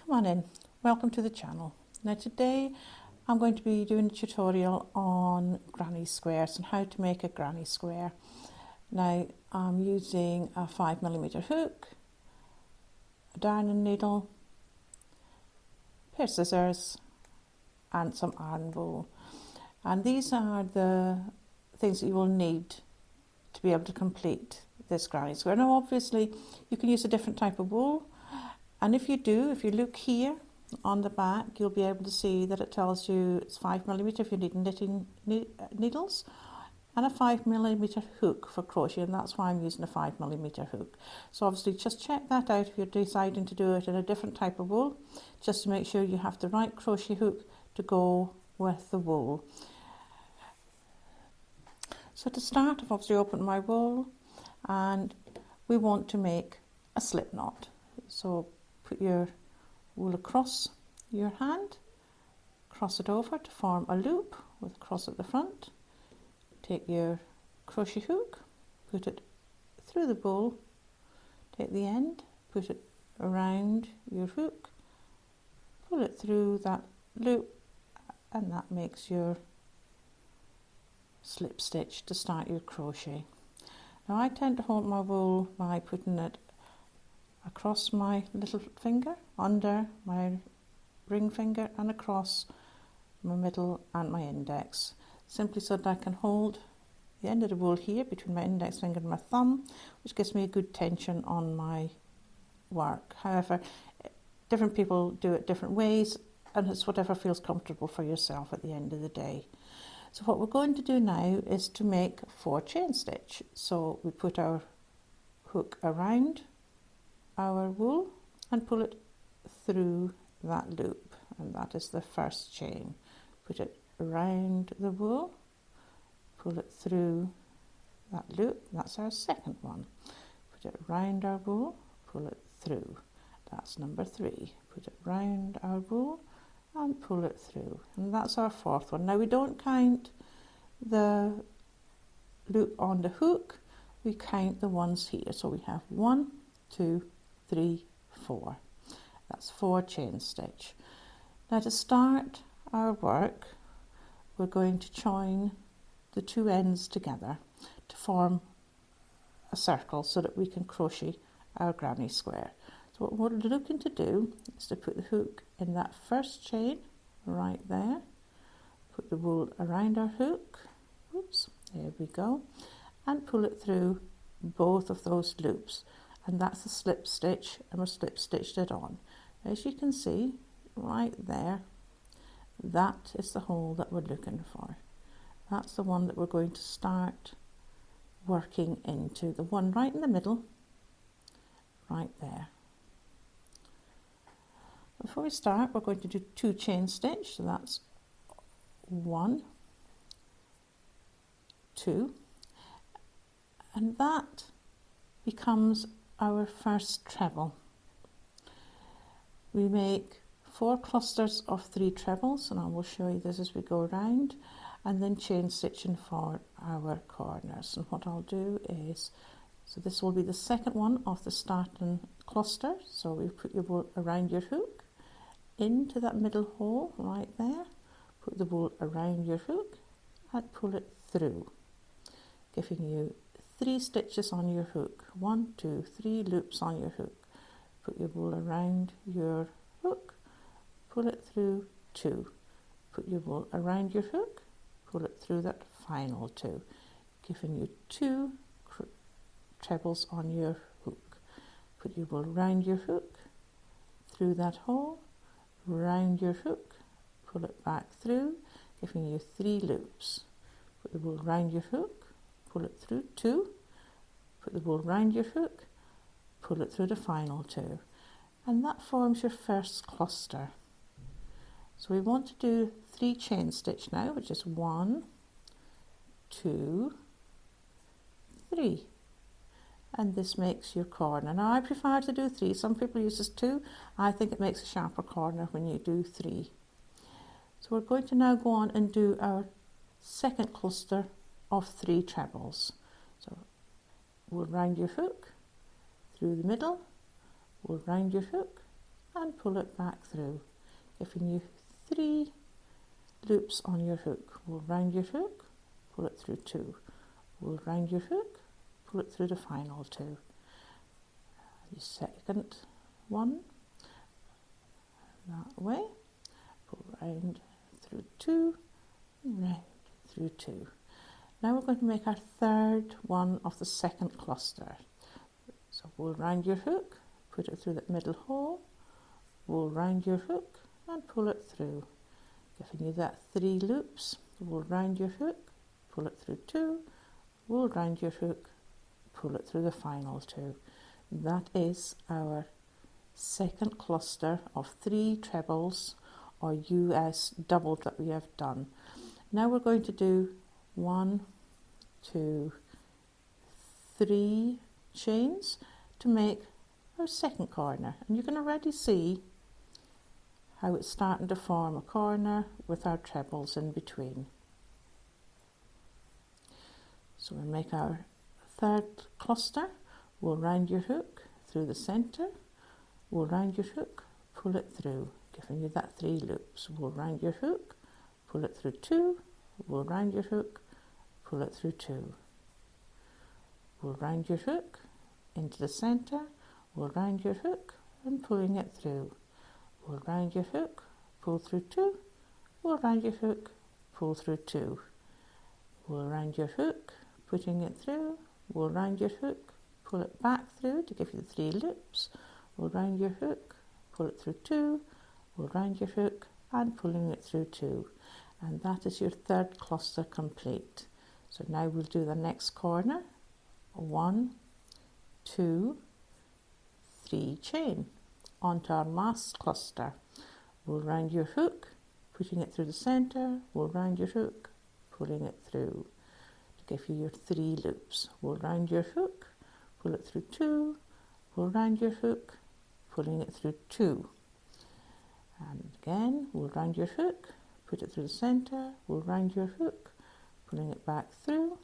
Come on in, welcome to the channel. Now today I'm going to be doing a tutorial on granny squares and how to make a granny square. Now I'm using a 5mm hook, a darning needle, a pair of scissors and some Aran Wool. And these are the things that you will need to be able to complete this granny square. Now obviously you can use a different type of wool, and if you look here on the back, you'll be able to see that it tells you it's 5mm if you need knitting needles and a 5mm hook for crochet, and that's why I'm using a 5mm hook. So obviously just check that out if you're deciding to do it in a different type of wool, just to make sure you have the right crochet hook to go with the wool. So to start, I've obviously opened my wool and we want to make a slip knot. So put your wool across your hand, cross it over to form a loop with a cross at the front. Take your crochet hook, put it through the wool, take the end, put it around your hook, pull it through that loop, and that makes your slip stitch to start your crochet. Now I tend to hold my wool by putting it across my little finger, under my ring finger and across my middle and my index, simply so that I can hold the end of the wool here between my index finger and my thumb, which gives me a good tension on my work. However, different people do it different ways, and it's whatever feels comfortable for yourself at the end of the day. So what we're going to do now is to make 4 chain stitch. So we put our hook around our wool and pull it through that loop, and that is the first chain. Put it around the wool, pull it through that loop, that's our second one. Put it around our wool, pull it through, that's number 3. Put it around our wool and pull it through, and that's our 4th one. Now we don't count the loop on the hook, we count the ones here. So we have 1, 2, 3, 4. That's 4 chain stitch. Now to start our work, we're going to join the 2 ends together to form a circle so that we can crochet our granny square. So what we're looking to do is to put the hook in that first chain right there, put the wool around our hook, oops, there we go, and pull it through both of those loops. And that's the slip stitch, and we're slip stitched it on. As you can see right there, that is the hole that we're looking for. That's the one that we're going to start working into, the one right in the middle, right there. Before we start, we're going to do 2 chain stitch, so that's 1, 2, and that becomes our first treble. We make 4 clusters of 3 trebles, and I will show you this as we go around, and then chain stitching for our corners. And what I'll do is, so this will be the second one of the starting cluster. So we put your wool around your hook into that middle hole right there, put the wool around your hook and pull it through, giving you 3 stitches on your hook. 1, 2, 3 loops on your hook. Put your wool around your hook, pull it through 2. Put your wool around your hook, pull it through that final 2, giving you 2 trebles on your hook. Put your wool around your hook, through that hole, round your hook, pull it back through, giving you 3 loops. Put the wool around your hook, pull it through 2, put the wool around your hook, pull it through the final 2, and that forms your first cluster. So we want to do 3 chain stitch now, which is 1, 2, 3, and this makes your corner. Now I prefer to do 3, some people use 2, I think it makes a sharper corner when you do 3. So we're going to now go on and do our second cluster of 3 trebles. So we'll round your hook through the middle, we'll round your hook, and pull it back through, giving you 3 loops on your hook. We'll round your hook, pull it through 2. We'll round your hook, pull it through the final 2. The second one that way, pull round through 2, and round through 2. Now we're going to make our third one of the second cluster. So we'll round your hook, put it through that middle hole, we'll round your hook and pull it through, giving you that 3 loops. We'll round your hook, pull it through 2, we'll round your hook, pull it through the final 2. That is our second cluster of 3 trebles or US doubled that we have done. Now we're going to do 1, 2, 3 chains to make our second corner, and you can already see how it's starting to form a corner with our trebles in between. So we'll make our third cluster. We'll round your hook through the center, we'll round your hook, pull it through, giving you that 3 loops. We'll round your hook, pull it through 2, we'll round your hook, pull it through 2. We'll round your hook into the center, we'll round your hook and pulling it through. We'll round your hook, pull through 2, we'll round your hook, pull through 2. We'll round your hook, putting it through, we'll round your hook, pull it back through to give you the 3 loops. We'll round your hook, pull it through 2, we'll round your hook and pulling it through 2. And that is your third cluster complete. So now we'll do the next corner. 1, 2, 3 chain onto our last cluster. We'll round your hook, putting it through the center, we'll round your hook, pulling it through to give you your 3 loops. We'll round your hook, pull it through 2, we'll round your hook, pulling it through 2. And again, we'll round your hook, put it through the center, we'll round your hook, pulling it back through,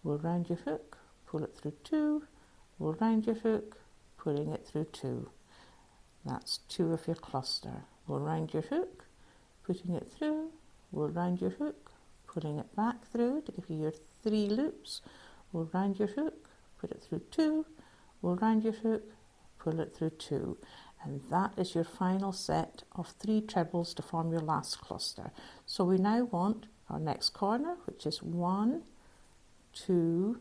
we'll round your hook, pull it through 2, we'll round your hook, pulling it through 2. That's 2 of your cluster. We'll round your hook, putting it through, we'll round your hook, pulling it back through to give you your 3 loops. We'll round your hook, put it through 2, we'll round your hook, pull it through 2. And that is your final set of 3 trebles to form your last cluster. So we now want our next corner, which is 1, 2,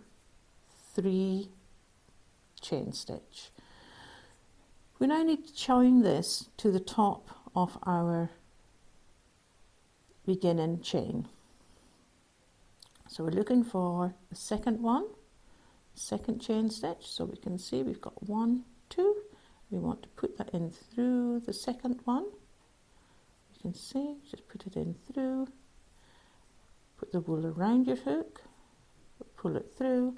3 chain stitch. We now need to join this to the top of our beginning chain. So we're looking for the second one, second chain stitch. So we can see we've got 1, 2. We want to put that in through the second one. You can see, just put it in through, put the wool around your hook, pull it through,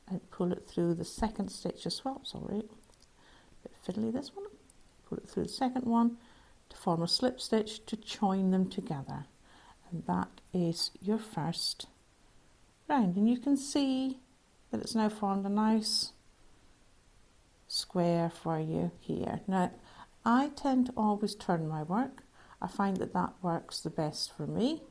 and pull it through the second stitch as well. Sorry, a bit fiddly this one. Pull it through the second one to form a slip stitch to join them together. And that is your first round. And you can see that it's now formed a nice square for you here. Now, I tend to always turn my work. I find that that works the best for me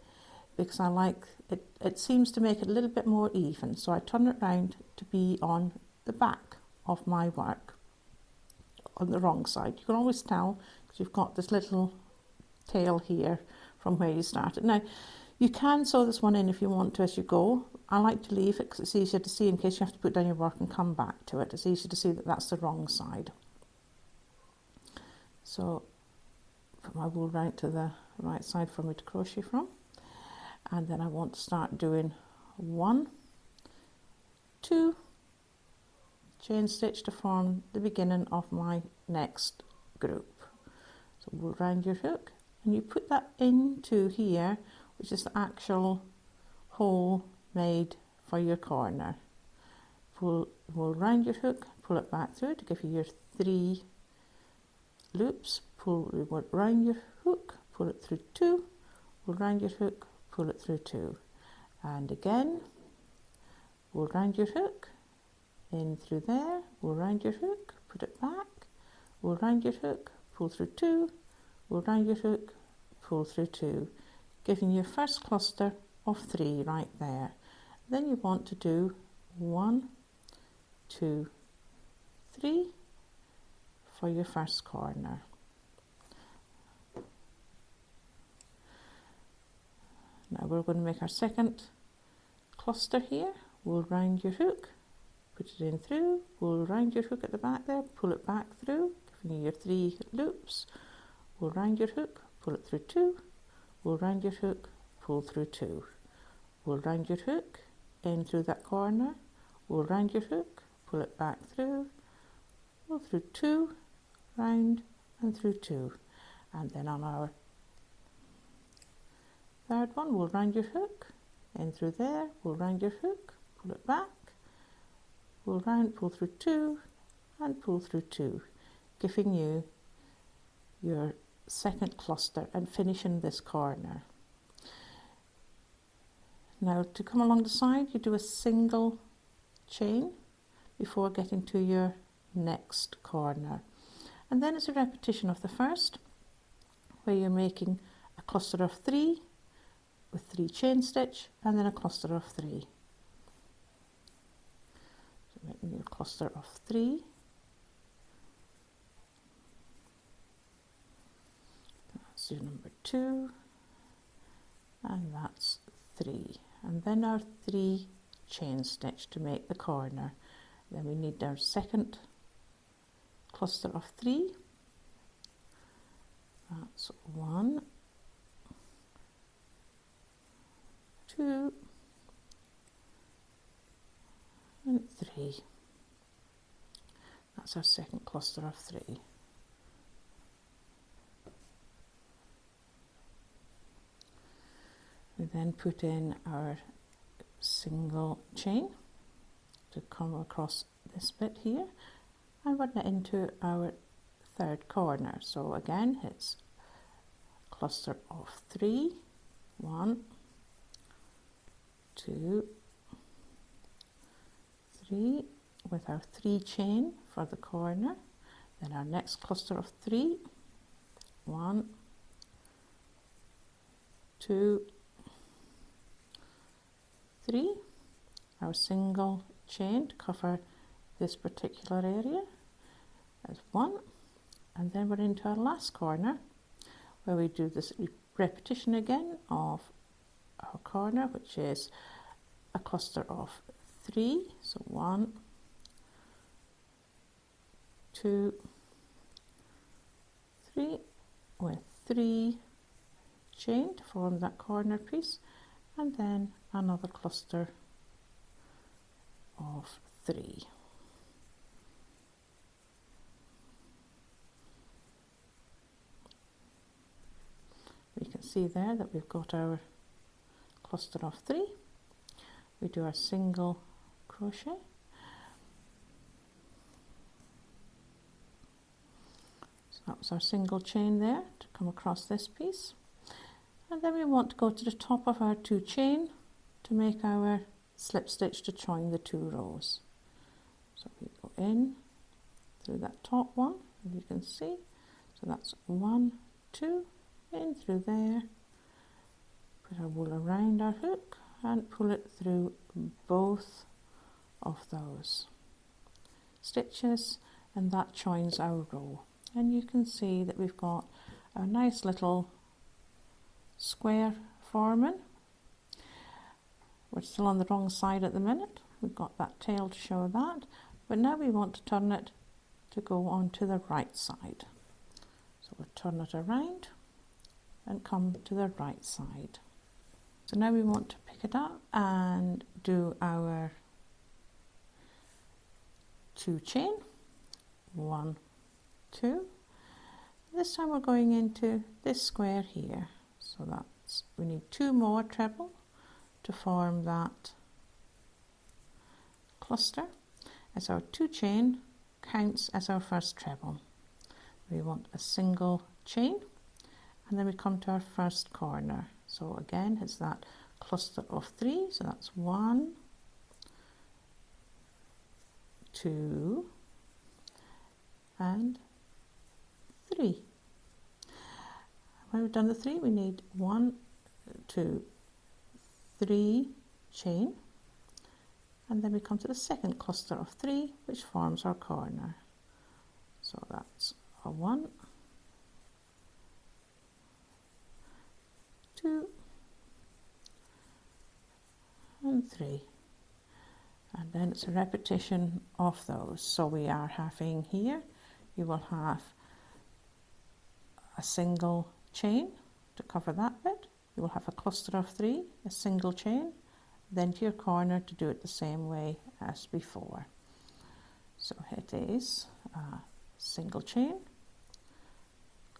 because I like it. It seems to make it a little bit more even. So I turn it round to be on the back of my work, on the wrong side. You can always tell because you've got this little tail here from where you started. Now, you can sew this one in if you want to as you go. I like to leave it because it's easier to see in case you have to put down your work and come back to it. It's easier to see that that's the wrong side. So put my wool round to the right side for me to crochet from. And then I want to start doing 1, 2 chain stitch to form the beginning of my next group. So we'll round your hook and you put that into here, which is the actual hole made for your corner. We'll round your hook, pull it back through to give you your 3 loops. We'll round your hook, pull it through 2, we'll round your hook, pull it through 2. And again, we'll round your hook in through there, we'll round your hook, put it back, we'll round your hook, pull through 2, pull round your hook, pull through 2, giving you your first cluster of 3 right there. Then you want to do 1, 2, 3 for your first corner. Now we're going to make our second cluster here. We'll round your hook, put it in through, we'll round your hook at the back there, pull it back through, giving you your 3 loops. We'll round your hook, pull it through 2, we'll round your hook, pull through 2. We'll round your hook in through that corner, we'll round your hook, pull it back through, pull through 2, round and through 2. And then on our third one, we'll round your hook, in through there, we'll round your hook, pull it back, we'll round, pull through 2, and pull through 2, giving you your second cluster and finishing this corner. Now to come along the side, you do a single chain before getting to your next corner. And then it's a repetition of the first, where you're making a cluster of 3 with 3 chain stitch and then a cluster of 3. So making your cluster of 3. That's your number 2, and that's 3. And then our 3 chain stitch to make the corner. Then we need our second cluster of 3. That's 1, 2, and 3. That's our second cluster of 3. We then put in our single chain to come across this bit here and run it into our third corner. So again, it's cluster of 3, 1, 2, 3 with our 3 chain for the corner. Then our next cluster of 3, 1, 2, 3, our single chain to cover this particular area as 1, and then we're into our last corner where we do this repetition again of our corner, which is a cluster of 3, so 1, 2, 3 with 3 chain to form that corner piece, and then another cluster of 3. We can see there that we've got our cluster of 3. We do our single crochet, so that was our single chain there to come across this piece, and then we want to go to the top of our 2 chain to make our slip stitch to join the 2 rows. So we go in through that top one, as you can see, so that's 1, 2, in through there, put our wool around our hook and pull it through both of those stitches, and that joins our row. And you can see that we've got a nice little square forming. We're still on the wrong side at the minute. We've got that tail to show that, but now we want to turn it to go on to the right side. So we'll turn it around and come to the right side. So now we want to pick it up and do our 2 chain, 1, 2. This time we're going into this square here, so that's, we need 2 more treble to form that cluster, as our 2 chain counts as our first treble. We want a single chain, and then we come to our first corner. So again, it's that cluster of 3, so that's 1, 2, and 3. when we've done the 3, we need 1, 2, 3 chain, and then we come to the second cluster of 3, which forms our corner. So that's a 1, 2, and 3. And then it's a repetition of those. So we are having here, you will have a single chain to cover that bit. You will have a cluster of 3, a single chain, then to your corner to do it the same way as before. So it is a single chain,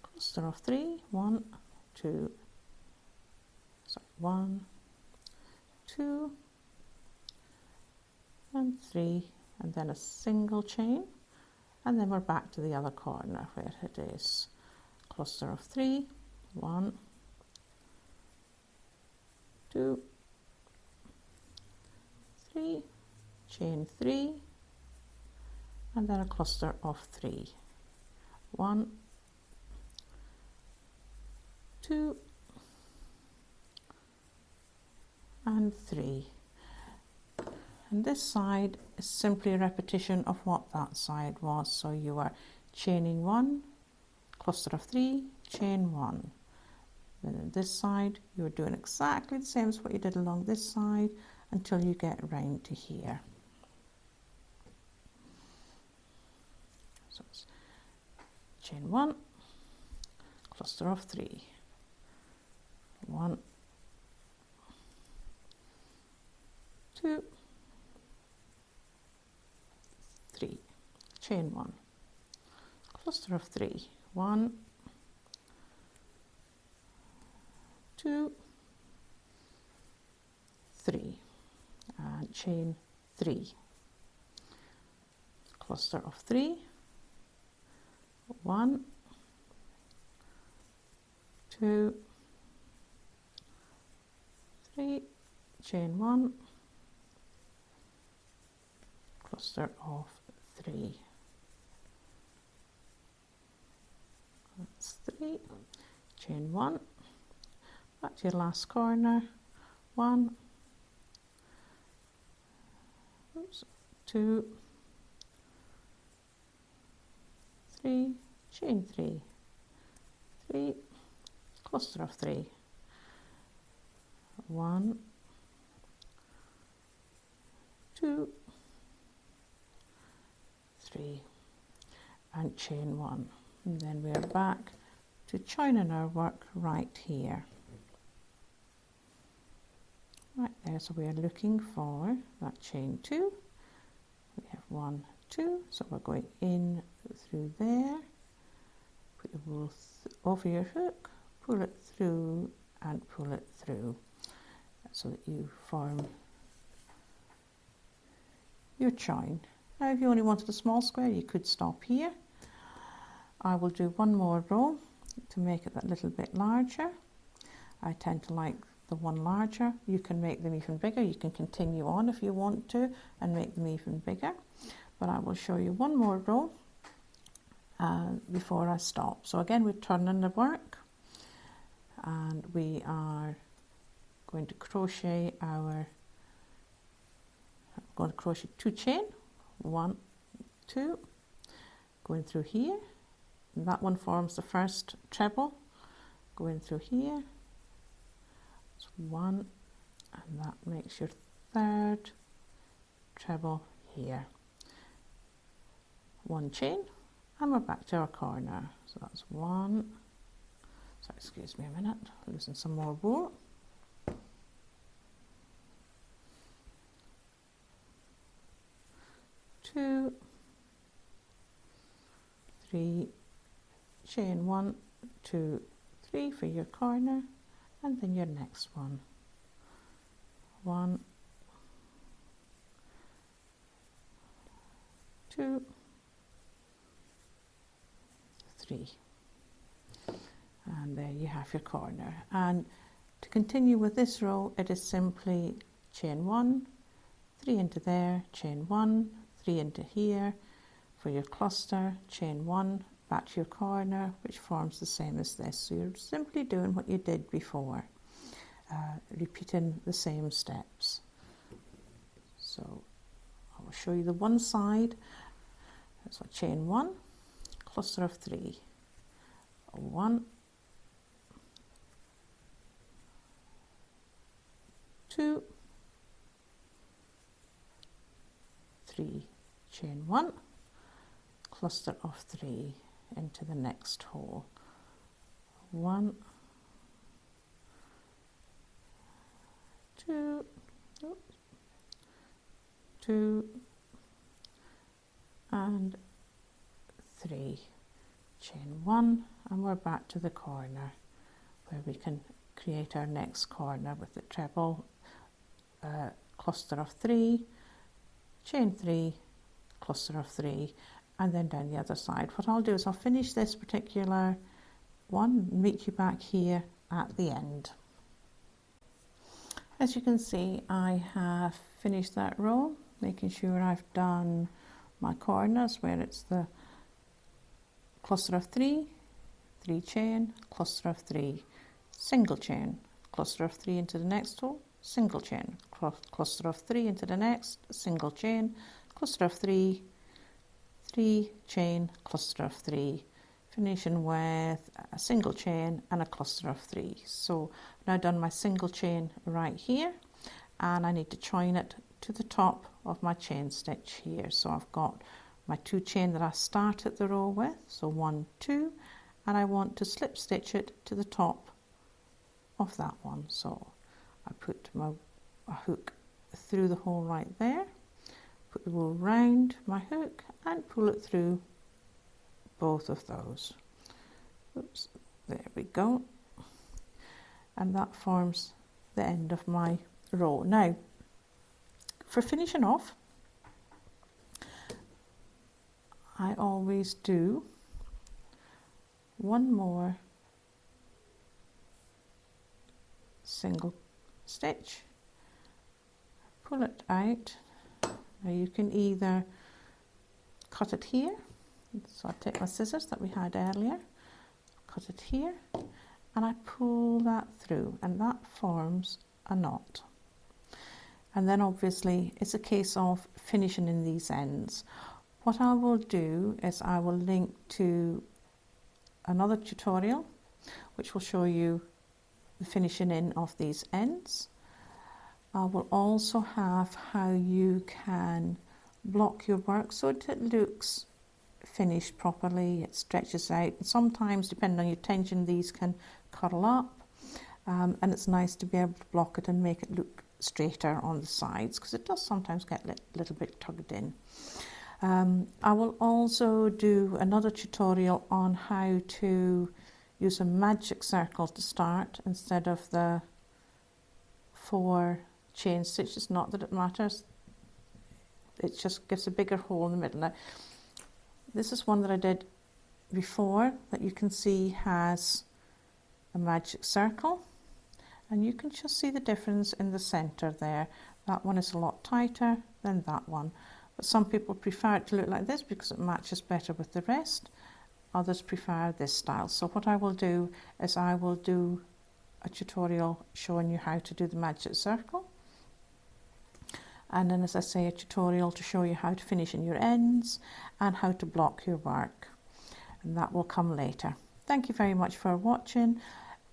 cluster of 3, 1, 2, 1, 2, and 3, and then a single chain, and then we're back to the other corner where it is cluster of 3, 1, 2, 3, chain 3, and then a cluster of 3, 1, 2, and 3. And this side is simply a repetition of what that side was. So you are chaining 1, cluster of 3, chain 1. Then on this side you're doing exactly the same as what you did along this side until you get round to here. So it's chain 1, cluster of 3, 1, 2, 3, chain 1, cluster of 3, 1, 2, 3, and chain 3, cluster of 3, 1, 2, 3, chain 1, cluster of 3. That's 3, chain 1, back to your last corner, 1, 2, 3, chain 3, 3, cluster of 3, 1, 2, 3, and chain 1, and then we're back to joining our work right here. Right there, so we are looking for that chain 2. We have 1, 2, so we're going in through there, put the wool over your hook, pull it through and pull it through so that you form your join. Now if you only wanted a small square you could stop here. I will do one more row to make it that little bit larger. I tend to like the one larger. You can make them even bigger. You can continue on if you want to and make them even bigger. But I will show you one more row before I stop. So again we're turning the work and we are going to crochet I'm going to crochet 2 chain, 1, 2, going through here. And that one forms the first treble, going through here. It's 1, and that makes your third treble here. 1 chain, and we're back to our corner. So that's 1. So excuse me a minute, losing some more wool. 2, 3, chain 1, 2, 3 for your corner, and then your next one. 1, 2, 3, and there you have your corner. And to continue with this row, it is simply chain 1, 3 into there, chain 1, 3 into here for your cluster, chain 1, back to your corner, which forms the same as this. So you're simply doing what you did before, repeating the same steps. So I will show you the one side. So chain 1, cluster of 3, 1, 2, 3, chain 1, cluster of 3 into the next hole, 1, 2, 2 and 3, chain 1, and we're back to the corner where we can create our next corner with the treble, cluster of 3, chain 3, cluster of 3, and then down the other side. What I'll do is I'll finish this particular one, meet you back here at the end. As you can see, I have finished that row, making sure I've done my corners where it's the cluster of 3, 3 chain, cluster of 3, single chain, cluster of 3 into the next hole, single chain, cluster of 3 into the next, single chain, cluster of 3, 3 chain, cluster of 3, finishing with a single chain and a cluster of 3. So I've now done my single chain right here, and I need to join it to the top of my chain stitch here. So I've got my 2 chain that I started the row with, so 1, 2, and I want to slip stitch it to the top of that one. So I put my hook through the hole right there, put the wool round my hook and pull it through both of those. Oops, there we go. And that forms the end of my row. Now, for finishing off, I always do one more single stitch, pull it out. Now you can either cut it here, so I take my scissors that we had earlier, cut it here, and I pull that through, and that forms a knot. And then obviously it's a case of finishing in these ends. What I will do is I will link to another tutorial which will show you the finishing in of these ends. I will also have how you can block your work so that it looks finished properly, it stretches out, and sometimes depending on your tension these can curl up, and it's nice to be able to block it and make it look straighter on the sides, because it does sometimes get a little bit tugged in. I will also do another tutorial on how to use a magic circle to start instead of the 4 chain stitches. Not that it matters, it just gives a bigger hole in the middle. Now, this is one that I did before that you can see has a magic circle, and you can just see the difference in the center there. That one is a lot tighter than that one, but some people prefer it to look like this because it matches better with the rest. Others prefer this style. So what I will do is I will do a tutorial showing you how to do the magic circle, and then, as I say, a tutorial to show you how to finish in your ends and how to block your work, and that will come later. Thank you very much for watching.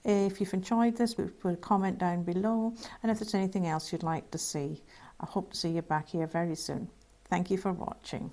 If you've enjoyed this, put a comment down below, and if there's anything else you'd like to see, I hope to see you back here very soon. Thank you for watching.